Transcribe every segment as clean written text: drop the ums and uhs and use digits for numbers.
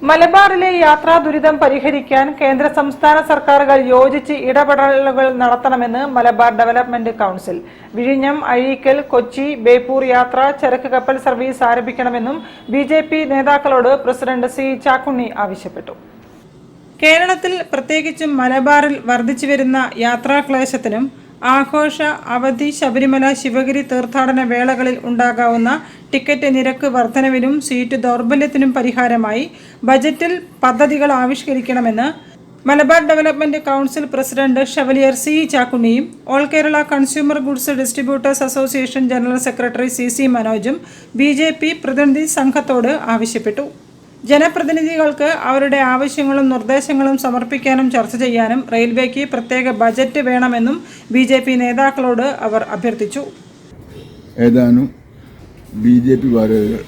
മലബാറിലെ യാത്രാ ദുരിതം പരിഹരിക്കാൻ കേന്ദ്ര സംസ്ഥാന സർക്കാരുകൾ യോജിച്ച് ഇടപെടലുകൾ നടത്തണമെന്ന് മലബാർ ഡെവലപ്മെന്റ് കൌൺസിൽ. വിഴിഞ്ഞം, അഴീക്കൽ, കൊച്ചി, ബേപ്പൂർ യാത്ര ചരക്ക് കപ്പൽ സർവീസ് ആരംഭിക്കണമെന്നും ബിജെപി നേതാക്കളോട് പ്രസിഡന്റ് സി ചാക്കുണ്ണി ആവശ്യപ്പെട്ടു. കേരളത്തിൽ പ്രത്യേകിച്ചും മലബാറിൽ വർദ്ധിച്ചുവരുന്ന യാത്രാക്ലേശത്തിനും ആഘോഷ, അവധി, ശബരിമല, ശിവഗിരി തീർത്ഥാടന വേളകളിൽ ഉണ്ടാകാവുന്ന ടിക്കറ്റ് നിരക്ക് വർധനവിനും സീറ്റ് ദൗർബല്യത്തിനും പരിഹാരമായി ബജറ്റിൽ പദ്ധതികൾ ആവിഷ്കരിക്കണമെന്ന് Malabar development council president chevalier C ചാക്കുണ്ണിയും all Kerala consumer goods distributors association general secretary C മനോജും ബിജെപി പ്രതിനിധി സംഘത്തോട് ആവശ്യപ്പെട്ടു. ജനപ്രതിനിധികൾക്ക് അവരുടെ ആവശ്യങ്ങളും നിർദ്ദേശങ്ങളും സമർപ്പിക്കാനും ചർച്ച ചെയ്യാനും റെയിൽവേക്ക് പ്രത്യേക ബജറ്റ് വേണമെന്നും ബിജെപി നേതാക്കളോട് അവർ അഭ്യർത്ഥിച്ചു. ഏതാനും ബിജെപി ഭാരവാഹികൾ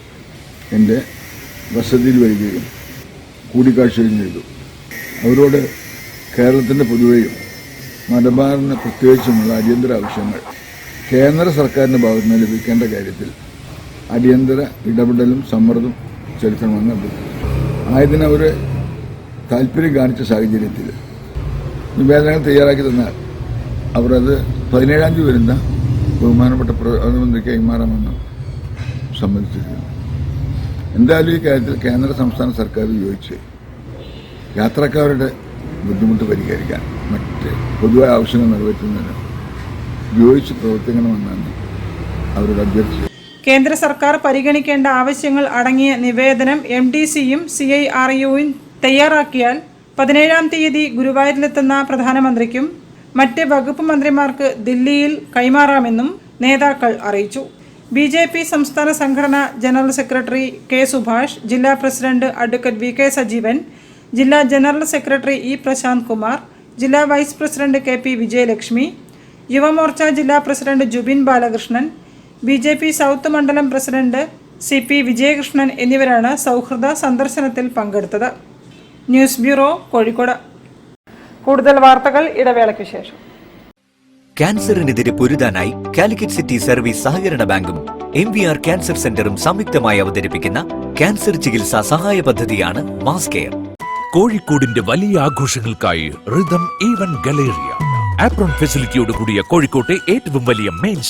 എൻ്റെ വസതിയിൽ വരികയും കൂടിക്കാഴ്ചയും ചെയ്തു. അവരോട് കേരളത്തിൻ്റെ പൊതുവെയും മലബാറിന് പ്രത്യേകിച്ചുമുള്ള അടിയന്തര ആവശ്യങ്ങൾ കേന്ദ്ര സർക്കാരിൻ്റെ ഭാഗത്ത് നിന്ന് ലഭിക്കേണ്ട കാര്യത്തിൽ അടിയന്തര ഇടപെടലും സമ്മർദ്ദം ചെലുത്തണമെന്ന് അഭ്യർത്ഥിച്ചു. ആയതിനവർ താല്പര്യം കാണിച്ച സാഹചര്യത്തിൽ നിവേദനങ്ങൾ തയ്യാറാക്കി തന്നാൽ അവർ അത് 17-ാം തീയതി വരുന്ന ബഹുമാനപ്പെട്ട പ്രധാനമന്ത്രിക്ക് കൈമാറാമെന്ന് സമ്മതിച്ചിരിക്കുന്നു. എന്തായാലും ഈ കാര്യത്തിൽ കേന്ദ്ര സംസ്ഥാന സർക്കാർ യോജിച്ച് യാത്രക്കാരുടെ ബുദ്ധിമുട്ട് പരിഹരിക്കാൻ മറ്റ് പൊതുവായ ആവശ്യങ്ങൾ നിറവേറ്റുന്നതിന് യോജിച്ച് പ്രവർത്തിക്കണമെന്നാണ് അവരോട് അഭ്യർത്ഥിച്ചത്. കേന്ദ്ര സർക്കാർ പരിഗണിക്കേണ്ട ആവശ്യങ്ങൾ അടങ്ങിയ നിവേദനം MDCയും CIRUവും തയ്യാറാക്കിയാൽ 17-ാം തീയതി ഗുരുവായൂരിലെത്തുന്ന പ്രധാനമന്ത്രിക്കും മറ്റ് വകുപ്പ് മന്ത്രിമാർക്ക് ദില്ലിയിൽ കൈമാറാമെന്നും നേതാക്കൾ അറിയിച്ചു. ബിജെപി സംസ്ഥാന സംഘടനാ ജനറൽ സെക്രട്ടറി കെ സുഭാഷ്, ജില്ലാ പ്രസിഡന്റ് അഡ്വക്കേറ്റ് VK സജീവൻ, ജില്ലാ general secretary E Prashanth Kumar, ജില്ലാ vice president KP Vijayalakshmi, Yuvamorcha ജില്ലാ president Jubin Balakrishnan, BJP south മണ്ഡലം പ്രസിഡന്റ് CP വിജയകൃഷ്ണൻ എന്നിവരാണ് സൗഹൃദ സന്ദർശനത്തിൽ പങ്കെടുത്തത്. News bureau, Kozhikode. കൂടുതൽ വാർത്തകൾ ഇടവേളയ്ക്ക് ശേഷം. ക്യാൻസറിനെതിരെ പൊരുതാനായി കാലിക്കറ്റ് സിറ്റി സർവീസ് സഹകരണ ബാങ്കും MVR ക്യാൻസർ സെന്ററും സംയുക്തമായി അവതരിപ്പിക്കുന്ന ക്യാൻസർ ചികിത്സാ സഹായ പദ്ധതിയാണ് മാസ് കെയർ. കോഴിക്കോടിന്റെ വലിയ ആഘോഷങ്ങൾക്കായി റിതം ഈവന്റ് ഗലേറിയ ആപ്രോൺ ഫെസിലിറ്റിയോട് കൂടിയ കോഴിക്കോട്ടെ ഏറ്റവും വലിയ മെയിൻ